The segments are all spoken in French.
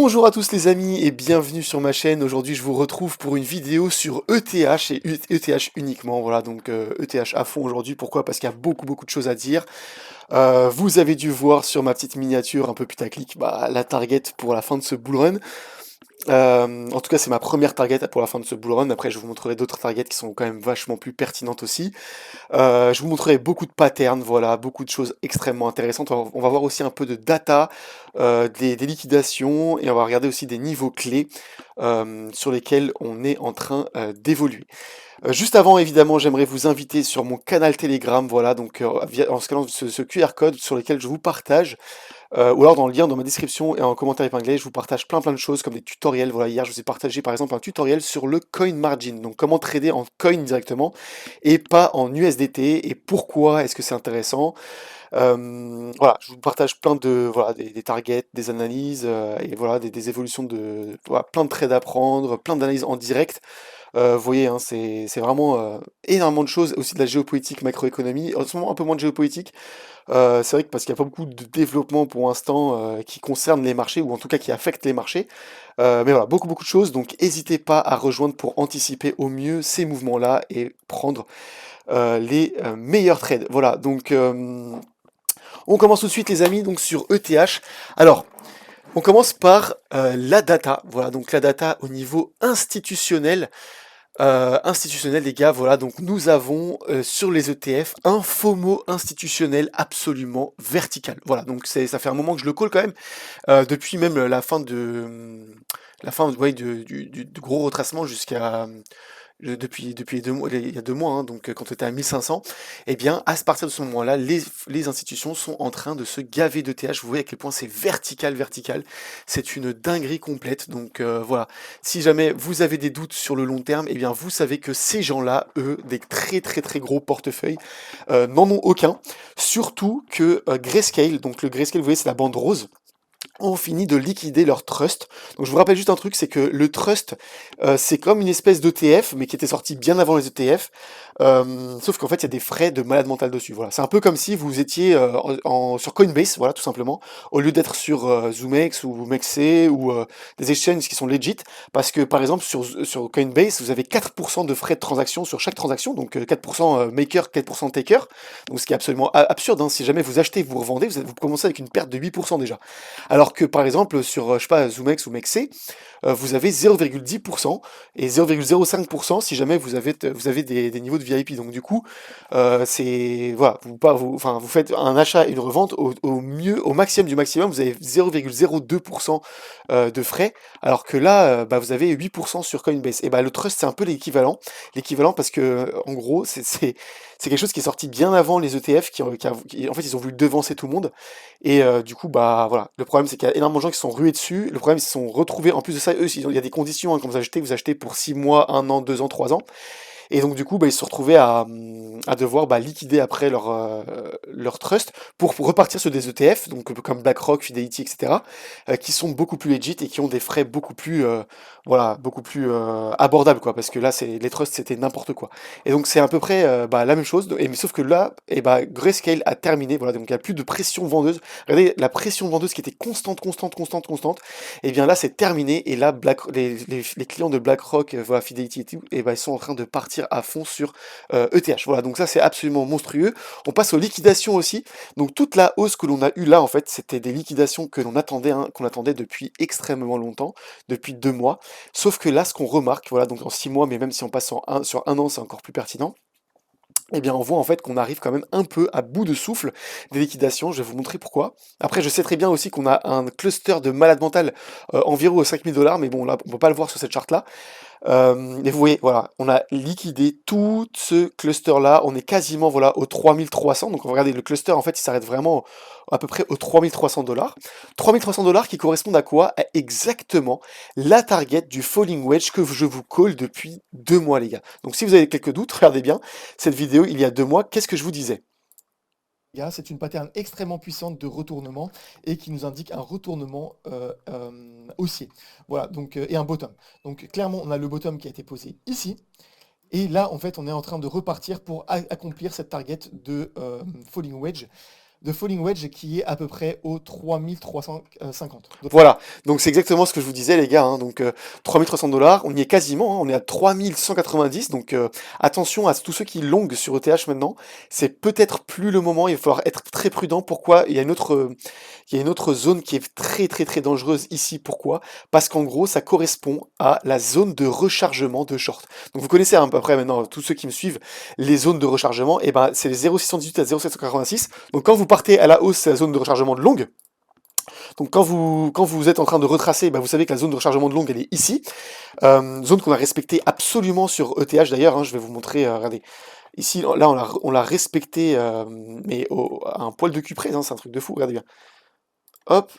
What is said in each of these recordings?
Bonjour à tous les amis et bienvenue sur ma chaîne. Aujourd'hui je vous retrouve pour une vidéo sur ETH et ETH uniquement. Voilà donc ETH à fond aujourd'hui. Pourquoi? Parce qu'il y a beaucoup de choses à dire. Vous avez dû voir sur ma petite miniature un peu putaclic la target pour la fin de ce bull run. En tout cas, c'est ma première target pour la fin de ce bull run. Après, je vous montrerai d'autres targets qui sont quand même vachement plus pertinentes aussi. Je vous montrerai beaucoup de patterns, voilà, beaucoup de choses extrêmement intéressantes. On va voir aussi un peu de data, des liquidations, et on va regarder aussi des niveaux clés sur lesquels on est en train d'évoluer. Juste avant, évidemment, j'aimerais vous inviter sur mon canal Telegram, voilà, donc en scanant ce QR code sur lequel je vous partage ou alors dans le lien dans ma description et en commentaire épinglé, je vous partage plein de choses comme des tutoriels. Voilà, hier je vous ai partagé par exemple un tutoriel sur le coin margin, donc comment trader en coin directement et pas en USDT et pourquoi est-ce que c'est intéressant. Voilà, je vous partage plein de voilà des targets, des analyses et voilà des évolutions de voilà, plein de trades à prendre, plein d'analyses en direct. Vous voyez, hein, c'est vraiment énormément de choses, aussi de la géopolitique, macroéconomie. En ce moment, un peu moins de géopolitique. C'est vrai que parce qu'il n'y a pas beaucoup de développement pour l'instant qui concerne les marchés, ou en tout cas qui affecte les marchés. Mais voilà, beaucoup de choses. Donc n'hésitez pas à rejoindre pour anticiper au mieux ces mouvements-là et prendre les meilleurs trades. Voilà, donc on commence tout de suite les amis, donc sur ETH. Alors, on commence par la data. Voilà, donc la data au niveau institutionnel. Institutionnel les gars, voilà, donc nous avons sur les ETF un FOMO institutionnel absolument vertical. Voilà, donc ça fait un moment que je le call quand même, depuis même la fin ouais, du gros retracement jusqu'à depuis 2 mois, il y a 2 mois, hein, donc quand on était à 1500, eh bien, à partir de ce moment-là, les institutions sont en train de se gaver de TH. Vous voyez à quel point c'est vertical. C'est une dinguerie complète. Donc voilà, si jamais vous avez des doutes sur le long terme, eh bien, vous savez que ces gens-là, eux, des très gros portefeuilles, n'en ont aucun. Surtout que Grayscale, donc le Grayscale, vous voyez, c'est la bande rose, ont fini de liquider leur trust. Donc je vous rappelle juste un truc, c'est que le trust, c'est comme une espèce d'ETF, mais qui était sorti bien avant les ETF, sauf qu'en fait il y a des frais de malade mental dessus. Voilà, c'est un peu comme si vous étiez sur Coinbase, voilà, tout simplement, au lieu d'être sur ZoomX ou Mexc ou des exchanges qui sont legit, parce que par exemple sur Coinbase, vous avez 4% de frais de transaction sur chaque transaction, donc 4% maker, 4% taker, donc ce qui est absolument absurde, hein. Si jamais vous achetez, vous revendez, vous commencez avec une perte de 8% déjà. Alors que par exemple sur, je sais pas, ZoomX ou Mexc, vous avez 0,10% et 0,05% si jamais vous avez des niveaux de VIP. Donc du coup, c'est voilà, enfin, vous faites un achat et une revente au mieux, au maximum du maximum, vous avez 0,02% de frais, alors que là, vous avez 8% sur Coinbase. Et le trust c'est un peu l'équivalent parce que en gros c'est quelque chose qui est sorti bien avant les ETF en fait ils ont voulu devancer tout le monde et du coup voilà, le problème c'est qu'il y a énormément de gens qui sont rués dessus. Le problème c'est qu'ils se sont retrouvés, en plus de ça, eux il y a des conditions, hein, quand vous achetez pour 6 mois, 1 an, 2 ans, 3 ans. Et donc du coup, ils se sont retrouvés à devoir liquider après leur trust pour repartir sur des ETF, donc comme BlackRock, Fidelity, etc., qui sont beaucoup plus legit et qui ont des frais beaucoup plus abordables, quoi, parce que là, les trusts, c'était n'importe quoi. Et donc c'est à peu près la même chose, mais sauf que là, Grayscale a terminé, voilà, donc il n'y a plus de pression vendeuse. Regardez, la pression vendeuse qui était constante, et bien là, c'est terminé, et là, les clients de BlackRock, voilà, Fidelity et tout, ils sont en train de partir à fond sur ETH. Voilà, donc ça c'est absolument monstrueux. On passe aux liquidations aussi. Donc toute la hausse que l'on a eue là, en fait, c'était des liquidations que l'on attendait, hein, qu'on attendait depuis extrêmement longtemps, depuis 2 mois. Sauf que là, ce qu'on remarque, voilà, donc en 6 mois, mais même si on passe sur un an, c'est encore plus pertinent. Eh bien, on voit en fait qu'on arrive quand même un peu à bout de souffle des liquidations. Je vais vous montrer pourquoi. Après, je sais très bien aussi qu'on a un cluster de malade mental environ aux 5000 $, mais bon, là, on peut pas le voir sur cette charte-là. Et vous voyez, voilà, on a liquidé tout ce cluster-là. On est quasiment voilà, aux 3300. Donc regardez, le cluster, en fait, il s'arrête vraiment à peu près aux 3300 $. 3300 $ qui correspondent à quoi? À exactement la target du falling wedge que je vous call depuis 2 mois, les gars. Donc si vous avez quelques doutes, regardez bien cette vidéo il y a 2 mois. Qu'est-ce que je vous disais? C'est une pattern extrêmement puissante de retournement et qui nous indique un retournement haussier. Voilà, donc, et un bottom. Donc clairement, on a le bottom qui a été posé ici. Et là, en fait, on est en train de repartir pour accomplir cette target de falling wedge. de falling wedge qui est à peu près au 3350. Voilà, donc c'est exactement ce que je vous disais les gars, hein. Donc 3300 $, on y est quasiment, hein, on est à 3190, donc attention à tous ceux qui longuent sur ETH maintenant, c'est peut-être plus le moment, il va falloir être très prudent. Pourquoi? Il y a une autre zone qui est très très très dangereuse ici, pourquoi? Parce qu'en gros ça correspond à la zone de rechargement de short. Donc vous connaissez à peu près maintenant, tous ceux qui me suivent, les zones de rechargement, et ben c'est les 0,618 à 0,786, donc quand vous partez à la hausse, c'est la zone de rechargement de longue. Donc quand vous êtes en train de retracer, bah, vous savez que la zone de rechargement de longue, elle est ici. Zone qu'on a respectée absolument sur ETH d'ailleurs, hein, je vais vous montrer, regardez. Ici, là, on l'a respecté, mais à un poil de cul près, hein, c'est un truc de fou, regardez bien. Hop,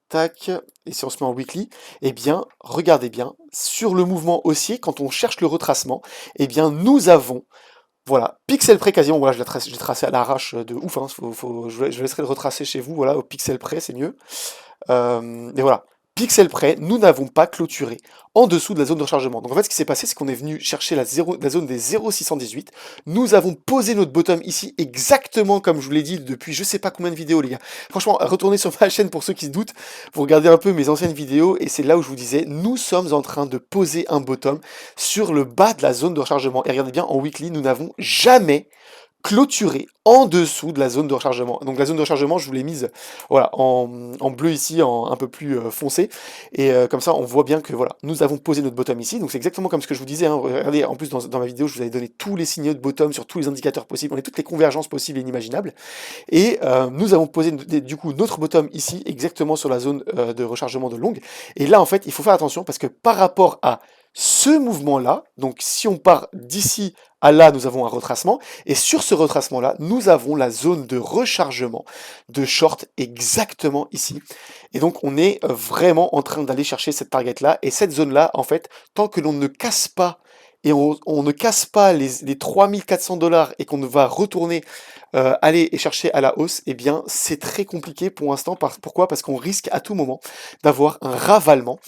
tac, et si on se met en weekly, eh bien, regardez bien, sur le mouvement haussier, quand on cherche le retracement, eh bien, nous avons, voilà, pixel près quasiment, voilà, je l'ai tracé à l'arrache de ouf, hein, je laisserai le retracer chez vous, voilà, au pixel près, c'est mieux. Et voilà, pixel près, nous n'avons pas clôturé en dessous de la zone de rechargement. Donc en fait, ce qui s'est passé, c'est qu'on est venu chercher la zone des 0,618. Nous avons posé notre bottom ici exactement comme je vous l'ai dit depuis je sais pas combien de vidéos, les gars. Franchement, retournez sur ma chaîne pour ceux qui se doutent, vous regardez un peu mes anciennes vidéos et c'est là où je vous disais, nous sommes en train de poser un bottom sur le bas de la zone de rechargement. Et regardez bien, en weekly, nous n'avons jamais clôturé en dessous de la zone de rechargement. Donc la zone de rechargement, je vous l'ai mise voilà, en bleu ici, un peu plus foncé. Et comme ça, on voit bien que voilà, nous avons posé notre bottom ici. Donc c'est exactement comme ce que je vous disais, hein. Regardez, en plus dans ma vidéo, je vous avais donné tous les signaux de bottom sur tous les indicateurs possibles. On a toutes les convergences possibles et inimaginables. Et nous avons posé du coup notre bottom ici, exactement sur la zone de rechargement de longue. Et là, en fait, il faut faire attention parce que par rapport à ce mouvement-là, donc si on part d'ici à là, nous avons un retracement, et sur ce retracement-là, nous avons la zone de rechargement de short exactement ici. Et donc on est vraiment en train d'aller chercher cette target-là, et cette zone-là, en fait, tant que l'on ne casse pas, et on ne casse pas les 3400 $ et qu'on ne va retourner aller et chercher à la hausse, eh bien c'est très compliqué pour l'instant. Pourquoi? Parce qu'on risque à tout moment d'avoir un ravalement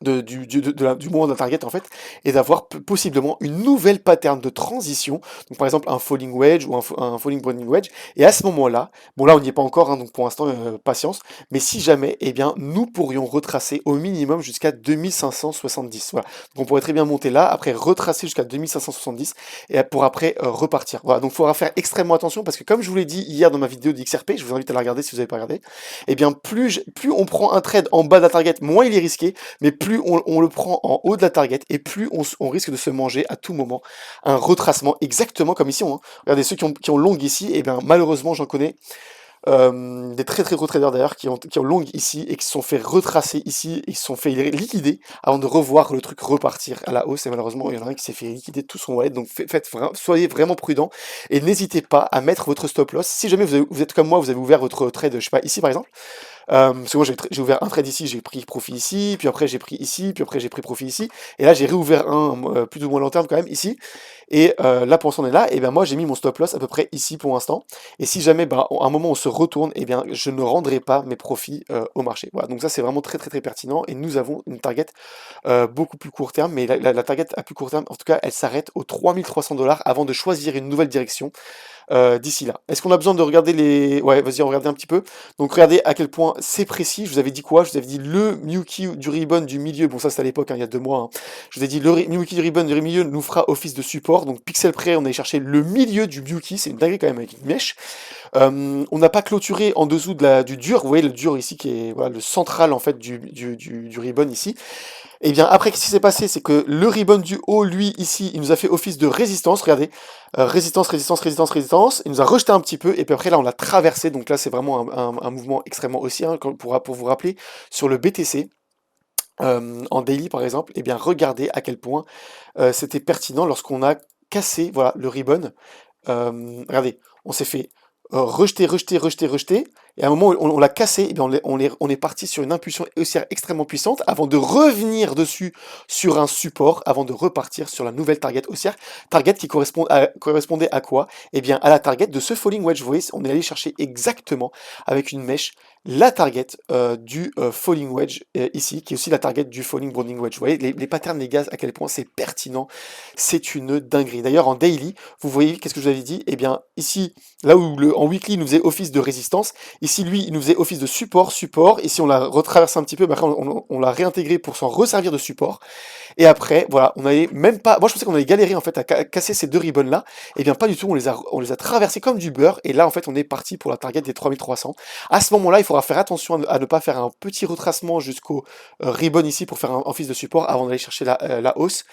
du moment de la target en fait, et d'avoir possiblement une nouvelle pattern de transition, donc par exemple un falling wedge ou un falling bonding wedge, et à ce moment-là, bon là on n'y est pas encore, hein, donc pour l'instant patience, mais si jamais, eh bien nous pourrions retracer au minimum jusqu'à 2570, voilà, donc on pourrait très bien monter là, après retracer jusqu'à 2570, et pour après repartir, voilà, donc il faudra faire extrêmement attention, parce que comme je vous l'ai dit hier dans ma vidéo d'XRP, je vous invite à la regarder si vous n'avez pas regardé, eh bien plus on prend un trade en bas de la target, moins il est risqué, mais plus on le prend en haut de la target, et plus on risque de se manger à tout moment un retracement, exactement comme ici, hein. Regardez, ceux qui ont long ici, et bien malheureusement j'en connais, des très très gros traders d'ailleurs qui ont long ici et qui se sont fait retracer ici et qui se sont fait liquider avant de revoir le truc repartir à la hausse, et malheureusement il y en a un qui s'est fait liquider tout son wallet. Donc soyez vraiment prudent et n'hésitez pas à mettre votre stop loss. Si jamais vous êtes comme moi, vous avez ouvert votre trade, je sais pas, ici par exemple, parce que moi j'ai ouvert un trade ici, j'ai pris profit ici, puis après j'ai pris ici, puis après j'ai pris profit ici, et là j'ai réouvert un plus ou moins long terme quand même ici, et là pour l'instant on est là, et bien moi j'ai mis mon stop loss à peu près ici pour l'instant, et si jamais à un moment on se retourne, et bien je ne rendrai pas mes profits au marché. Voilà, donc ça c'est vraiment très très très pertinent, et nous avons une target beaucoup plus court terme, mais la target à plus court terme, en tout cas elle s'arrête aux 3300 $ avant de choisir une nouvelle direction d'ici là. Est-ce qu'on a besoin de regarder les... Ouais, vas-y, on regarde un petit peu. Donc regardez à quel point c'est précis. Je vous avais dit quoi? Je vous avais dit le Miyuki du ribbon du milieu. Bon, ça c'était à l'époque, hein, il y a 2 mois, hein. Je vous ai dit le Miyuki du ribbon du milieu nous fera office de support. Donc pixel près, on allait chercher le milieu du Miyuki. C'est une dinguerie quand même avec une mèche. On n'a pas clôturé en dessous du dur. Vous voyez le dur ici qui est voilà, le central en fait du ribbon ici. Et bien après, ce qui s'est passé, c'est que le ribbon du haut, lui, ici, il nous a fait office de résistance, regardez, résistance, résistance, résistance, résistance, il nous a rejeté un petit peu, et puis après là, on l'a traversé, donc là, c'est vraiment un mouvement extrêmement haussier, hein, pour vous rappeler, sur le BTC, en daily par exemple, et bien regardez à quel point c'était pertinent lorsqu'on a cassé, voilà, le ribbon, regardez, on s'est fait rejeter, rejeter, rejeter, rejeter, Et à un moment, on l'a cassé, et bien on est parti sur une impulsion haussière extrêmement puissante avant de revenir dessus sur un support, avant de repartir sur la nouvelle target haussière. Target qui correspondait à quoi? Eh bien, à la target de ce falling wedge. Vous voyez, on est allé chercher exactement avec une mèche la target du falling wedge ici, qui est aussi la target du falling bonding wedge. Vous voyez, les patterns, les gars, à quel point c'est pertinent. C'est une dinguerie. D'ailleurs, en daily, vous voyez, qu'est-ce que je vous avais dit? Eh bien, ici, là où en weekly, il nous faisait office de résistance, ici, lui, il nous faisait office de support. Ici, on l'a retraversé un petit peu, mais après, on l'a réintégré pour s'en resservir de support. Et après, voilà, on n'allait même pas. Moi, je pensais qu'on allait galérer en fait à casser ces deux ribbons là. Et bien, pas du tout. On les a traversés comme du beurre. Et là, en fait, on est parti pour la target des 3300. À ce moment-là, il faudra faire attention à ne pas faire un petit retracement jusqu'au ribbon ici pour faire un office de support avant d'aller chercher la hausse.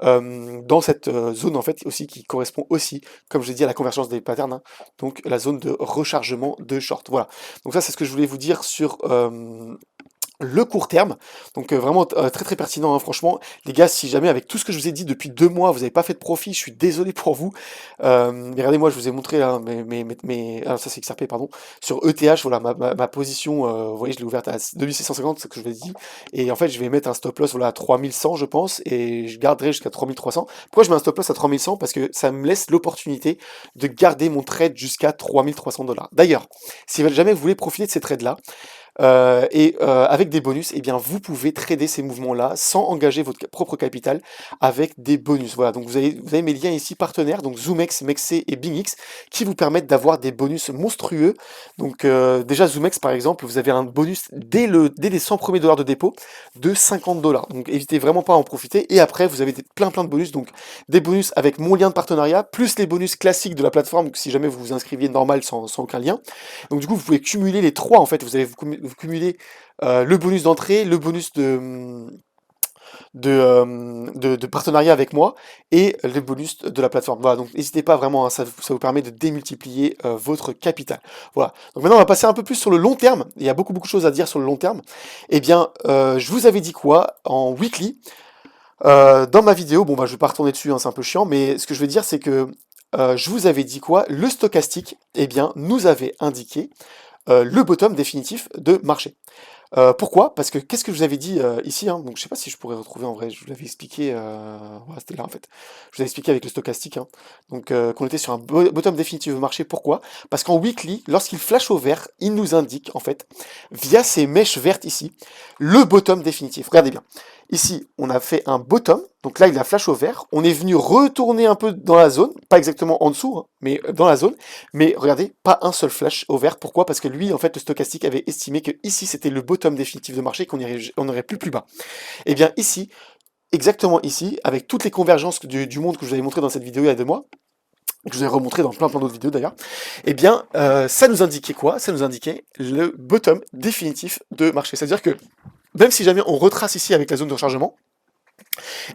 Dans cette zone en fait aussi qui correspond aussi, comme je l'ai dit, à la convergence des patterns, hein, donc la zone de rechargement de short. Voilà. Donc ça, c'est ce que je voulais vous dire sur le court terme, donc vraiment très très pertinent, hein, franchement. Les gars, si jamais avec tout ce que je vous ai dit depuis 2 mois, vous n'avez pas fait de profit, je suis désolé pour vous. Mais regardez, moi je vous ai montré là, ah, ça c'est XRP, pardon, sur ETH, voilà, ma position, vous voyez, je l'ai ouverte à 2650, c'est ce que je vous ai dit, et en fait je vais mettre un stop loss voilà, à 3100 je pense, et je garderai jusqu'à 3300. Pourquoi je mets un stop loss à 3100? Parce que ça me laisse l'opportunité de garder mon trade jusqu'à 3300 $. D'ailleurs, si jamais vous voulez profiter de ces trades là, avec des bonus, eh bien, vous pouvez trader ces mouvements-là sans engager votre propre capital avec des bonus. Voilà, donc vous avez mes liens ici partenaires, donc ZoomX, Mexe et BingX, qui vous permettent d'avoir des bonus monstrueux. Donc déjà ZoomX par exemple, vous avez un bonus dès les 100 premiers dollars de dépôt de 50 $. Donc n'hésitez vraiment pas à en profiter. Et après, vous avez plein de bonus, donc des bonus avec mon lien de partenariat, plus les bonus classiques de la plateforme, si jamais vous vous inscriviez normal sans aucun lien. Donc du coup, vous pouvez cumuler les trois en fait. Vous cumulez le bonus d'entrée, le bonus de partenariat avec moi et les bonus de la plateforme. Voilà, donc n'hésitez pas vraiment, hein, ça vous permet de démultiplier votre capital. Voilà. Donc maintenant, on va passer un peu plus sur le long terme. Il y a beaucoup de choses à dire sur le long terme. Eh bien, je vous avais dit quoi en weekly dans ma vidéo. Bon, bah, je vais pas retourner dessus, hein, c'est un peu chiant, mais ce que je veux dire, c'est que je vous avais dit quoi? Le stochastique, eh bien, nous avait indiqué le bottom définitif de marché. Pourquoi? Parce que qu'est-ce que je vous avais dit ici, hein, donc je sais pas si je pourrais retrouver en vrai, je vous l'avais expliqué, voilà, c'était là en fait. Je vous avais expliqué avec le stochastique, hein, donc qu'on était sur un bottom définitif de marché. Pourquoi? Parce qu'en weekly, lorsqu'il flash au vert, il nous indique en fait, via ces mèches vertes ici, le bottom définitif. Regardez bien. Ici, on a fait un bottom, donc là il a flash au vert, on est venu retourner un peu dans la zone, pas exactement en dessous, hein, mais dans la zone, mais regardez, pas un seul flash au vert. Pourquoi? Parce que lui, en fait, le stochastique avait estimé que ici c'était le bottom définitif de marché, qu'on n'aurait plus bas. Et bien ici, exactement ici, avec toutes les convergences du monde que je vous avais montré dans cette vidéo il y a 2 mois, que je vous ai remontré dans plein d'autres vidéos d'ailleurs, eh bien, ça nous indiquait quoi? Ça nous indiquait le bottom définitif de marché. C'est-à-dire que même si jamais on retrace ici avec la zone de rechargement,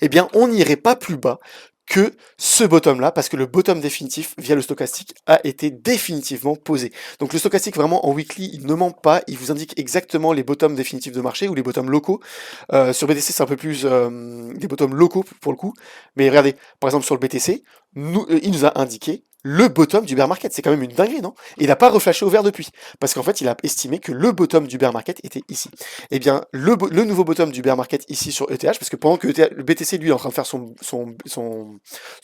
eh bien, on n'irait pas plus bas que ce bottom-là, parce que le bottom définitif, via le stochastique, a été définitivement posé. Donc le stochastique, vraiment, en weekly, il ne ment pas, il vous indique exactement les bottoms définitifs de marché, ou les bottoms locaux. Sur BTC, c'est un peu plus des bottoms locaux, pour le coup. Mais regardez, par exemple, sur le BTC, il nous a indiqué le bottom du bear market. C'est quand même une dinguerie, non? Et il n'a pas reflashé au vert depuis, parce qu'en fait, il a estimé que le bottom du bear market était ici. Eh bien, le nouveau bottom du bear market ici sur ETH, parce que pendant que le BTC, lui, est en train de faire son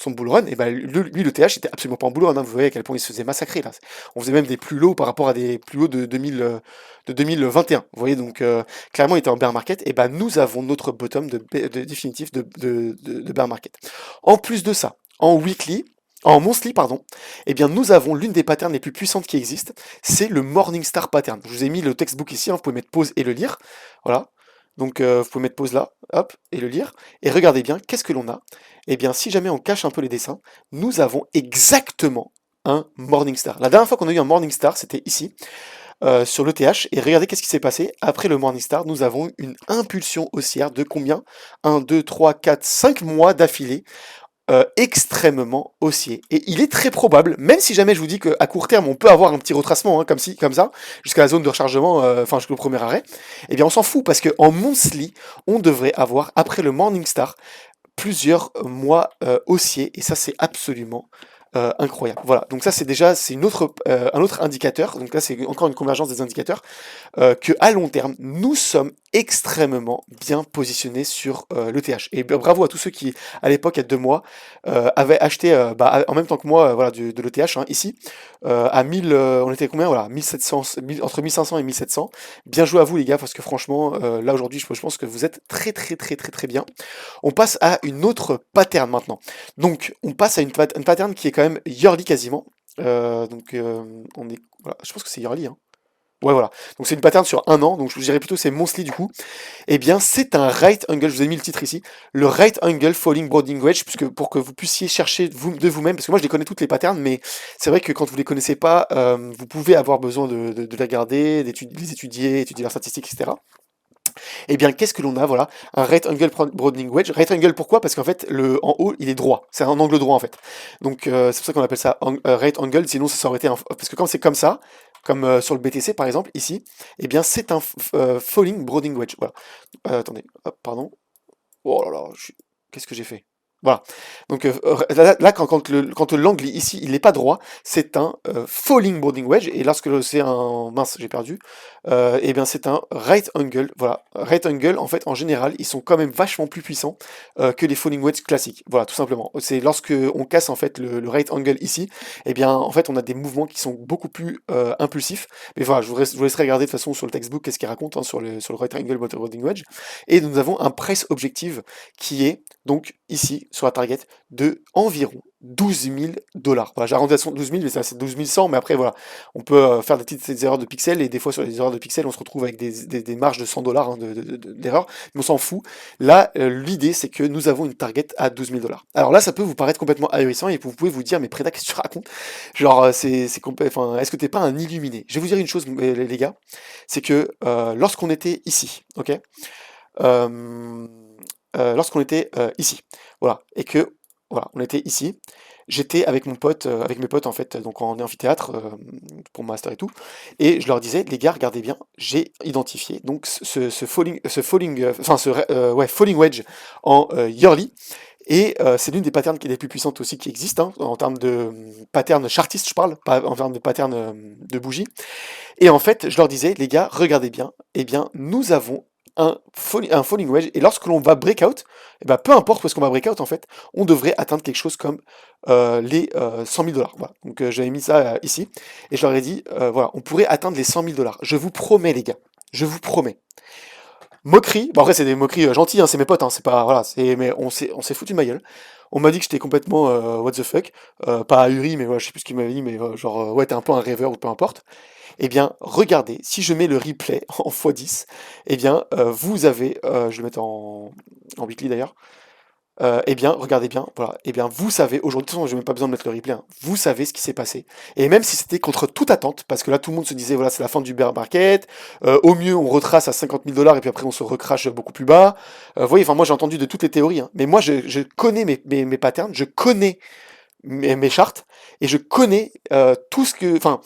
bull run, et ben lui, le TH, était absolument pas en bull run, hein. Vous voyez à quel point il se faisait massacrer, là. On faisait même des plus lows par rapport à des plus hauts de 2021. Vous voyez, donc clairement, il était en bear market. Et ben nous avons notre bottom définitif de bear market. En plus de ça, en monthly, pardon, eh bien, nous avons l'une des patterns les plus puissantes qui existent, c'est le Morningstar pattern. Je vous ai mis le textbook ici, hein, vous pouvez mettre pause et le lire. Voilà. Donc, vous pouvez mettre pause là, hop, et le lire. Et regardez bien, qu'est-ce que l'on a? Eh bien, si jamais on cache un peu les dessins, nous avons exactement un Morningstar. La dernière fois qu'on a eu un Morningstar, c'était ici, sur l'ETH. Et regardez qu'est-ce qui s'est passé. Après le Morningstar, nous avons une impulsion haussière de combien? 1, 2, 3, 4, 5 mois d'affilée. Extrêmement haussier. Et il est très probable, même si jamais je vous dis qu'à court terme, on peut avoir un petit retracement, hein, comme ça, jusqu'à la zone de rechargement, enfin jusqu'au premier arrêt, eh bien on s'en fout, parce qu'en monthly, on devrait avoir, après le Morningstar, plusieurs mois haussiers, et ça c'est absolument incroyable. Voilà, donc ça c'est déjà c'est un autre indicateur, donc là c'est encore une convergence des indicateurs, que à long terme, nous sommes extrêmement bien positionnés sur l'ETH. Et bravo à tous ceux qui, à l'époque, il y a 2 mois, avaient acheté en même temps que moi voilà, de l'ETH ici, à 1000, on était combien voilà, 1700, entre 1500 et 1700. Bien joué à vous les gars, parce que franchement, là aujourd'hui, je pense que vous êtes très très très très très bien. On passe à une autre pattern maintenant. Donc, on passe à une pattern qui est quand même yearly quasiment. On est, voilà, je pense que c'est yearly, hein. Ouais, voilà. Donc c'est une pattern sur un an, donc je vous dirais plutôt c'est monthly du coup. Eh bien, c'est un right angle, je vous ai mis le titre ici, le right angle falling broadening wedge, puisque pour que vous puissiez chercher de vous-même, parce que moi je les connais toutes les patterns, mais c'est vrai que quand vous les connaissez pas, vous pouvez avoir besoin de les regarder, les étudier, étudier leurs statistiques, etc. Eh bien, qu'est-ce que l'on a? Voilà, un right angle broadening wedge. Right angle, pourquoi? Parce qu'en fait, en haut, il est droit. C'est un angle droit, en fait. Donc, c'est pour ça qu'on appelle ça right angle. Sinon, ça aurait été parce que quand c'est comme ça, comme sur le BTC, par exemple, ici, eh bien, c'est un falling broadening wedge. Voilà. Attendez, hop, pardon. Oh là là, qu'est-ce que j'ai fait? Voilà. Donc là, quand l'angle ici, il n'est pas droit, c'est un falling broadening wedge. Et lorsque c'est un mince, j'ai perdu. Eh bien, c'est un right angle. Voilà, right angle. En fait, en général, ils sont quand même vachement plus puissants que les falling wedges classiques. Voilà, tout simplement. C'est lorsque on casse en fait le right angle ici, eh bien, en fait, on a des mouvements qui sont beaucoup plus impulsifs. Mais voilà, je vous laisserai regarder de toute façon sur le textbook qu'est-ce qu'il raconte hein, sur le right angle broadening wedge. Et nous avons un price objective qui est donc ici sur la target de environ 12 000 dollars. Voilà, j'ai arrondi à 12 000, mais c'est 12 100, mais après voilà, on peut faire des petites erreurs de pixels, et des fois sur les erreurs de pixels, on se retrouve avec des marges de 100 dollars d'erreur, mais on s'en fout. Là, l'idée, c'est que nous avons une target à 12 000 dollars. Alors là, ça peut vous paraître complètement ahurissant, et vous pouvez vous dire, mais Preda, qu'est-ce que tu racontes? Genre, enfin, est-ce que t'es pas un illuminé? Je vais vous dire une chose, les gars, c'est que lorsqu'on était ici, ok? Lorsqu'on était ici, voilà, et que voilà, on était ici. J'étais avec mon pote, avec mes potes en fait, donc en amphithéâtre pour mon master et tout, et je leur disais, les gars, regardez bien, j'ai identifié donc falling wedge en yearly, et c'est l'une des patterns qui est les plus puissantes aussi qui existent hein, en termes de pattern chartiste, je parle, pas en termes de pattern de bougie. Et en fait, je leur disais, les gars, regardez bien, eh bien, nous avons un falling wedge, et lorsque l'on va breakout, eh ben, peu importe où est-ce qu'on va breakout, en fait, on devrait atteindre quelque chose comme les 100 000 dollars. Voilà. Donc j'avais mis ça ici, et je leur ai dit, voilà, on pourrait atteindre les 100 000 dollars. Je vous promets, les gars, je vous promets. Moquerie, bon après c'est des moqueries gentilles, hein, c'est mes potes, hein, c'est pas, voilà, mais on s'est foutu de ma gueule. On m'a dit que j'étais complètement what the fuck, pas ahuri, mais voilà, je sais plus ce qu'il m'avait dit, mais genre, ouais, t'es un peu un rêveur ou peu importe. Eh bien, regardez, si je mets le replay en x10, eh bien, vous avez, je vais le mettre en weekly d'ailleurs, eh bien, regardez bien, voilà, eh bien, vous savez, aujourd'hui, de toute façon, j'ai même pas besoin de mettre le replay, hein, vous savez ce qui s'est passé. Et même si c'était contre toute attente, parce que là, tout le monde se disait, voilà, c'est la fin du bear market, au mieux, on retrace à 50 000 dollars, et puis après, on se recrache beaucoup plus bas. Vous voyez, enfin, moi, j'ai entendu de toutes les théories, hein, mais moi, je connais mes patterns, je connais mes charts, et je connais tout ce que, enfin,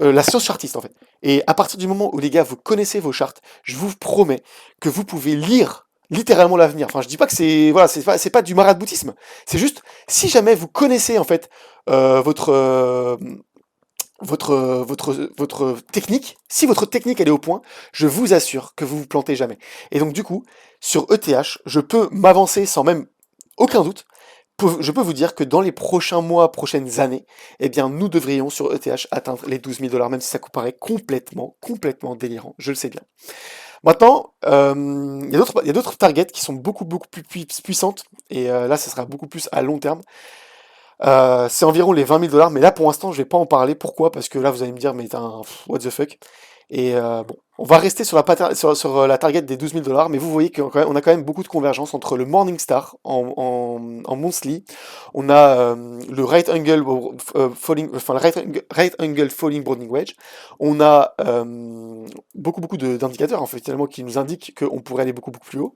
la science chartiste en fait. Et à partir du moment où les gars vous connaissez vos charts, je vous promets que vous pouvez lire littéralement l'avenir. Enfin, je dis pas que c'est voilà, c'est pas du maraboutisme. C'est juste si jamais vous connaissez en fait votre votre technique, si votre technique elle est au point, je vous assure que vous vous plantez jamais. Et donc du coup, sur ETH, je peux m'avancer sans même aucun doute. Je peux vous dire que dans les prochains mois, prochaines années, eh bien, nous devrions sur ETH atteindre les 12 000 dollars, même si ça paraît complètement délirant. Je le sais bien. Maintenant, il y a d'autres targets qui sont beaucoup plus puissantes, et là, ça sera beaucoup plus à long terme. C'est environ les 20 000 dollars, mais là pour l'instant je vais pas en parler. Pourquoi? Parce que là vous allez me dire, mais t'es un what the fuck. Et bon, on va rester sur la target des 12 000 dollars, mais vous voyez qu'on a quand même beaucoup de convergence entre le Morningstar en monthly. On a le right angle falling, enfin le right angle falling broadening wedge. On a beaucoup d'indicateurs en fait finalement qui nous indiquent qu'on pourrait aller beaucoup plus haut.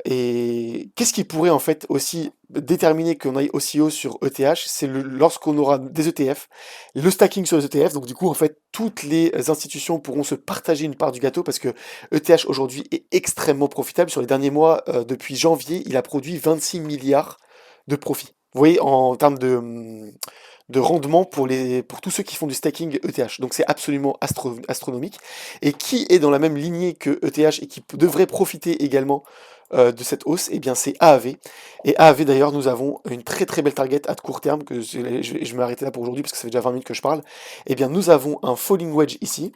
Et qu'est-ce qui pourrait en fait aussi déterminer qu'on aille aussi haut sur ETH? C'est lorsqu'on aura des ETF, le stacking sur les ETF. Donc du coup, en fait, toutes les institutions pourront se partager une part du gâteau parce que ETH aujourd'hui est extrêmement profitable. Sur les derniers mois, depuis janvier, il a produit 26 milliards de profit. Vous voyez, en termes de rendement pour tous ceux qui font du staking ETH. Donc c'est absolument astronomique. Et qui est dans la même lignée que ETH et qui devrait profiter également de cette hausse, eh bien c'est AAV. Et AAV d'ailleurs, nous avons une très très belle target à court terme, que je vais m'arrêter là pour aujourd'hui parce que ça fait déjà 20 minutes que je parle. Eh bien nous avons un falling wedge ici,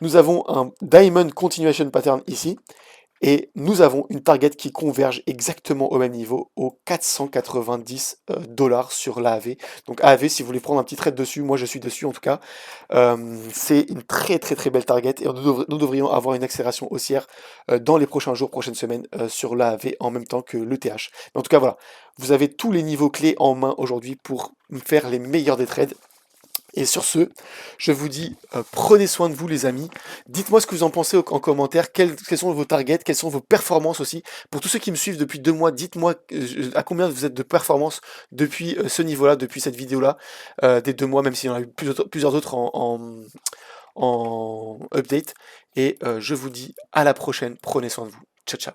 nous avons un diamond continuation pattern ici, et nous avons une target qui converge exactement au même niveau, aux 490 dollars sur l'AAV. Donc AAV, si vous voulez prendre un petit trade dessus, moi je suis dessus en tout cas. C'est une très très très belle target et nous devrions avoir une accélération haussière dans les prochains jours, prochaines semaines sur l'AAV en même temps que l'ETH. Mais en tout cas voilà, vous avez tous les niveaux clés en main aujourd'hui pour faire les meilleurs des trades. Et sur ce, je vous dis, prenez soin de vous les amis. Dites-moi ce que vous en pensez en commentaire, quels sont vos targets, quelles sont vos performances aussi. Pour tous ceux qui me suivent depuis 2 mois, dites-moi à combien vous êtes de performance depuis ce niveau-là, depuis cette vidéo-là, des 2 mois, même s'il y en a eu plusieurs autres en update. Et je vous dis à la prochaine, prenez soin de vous. Ciao ciao.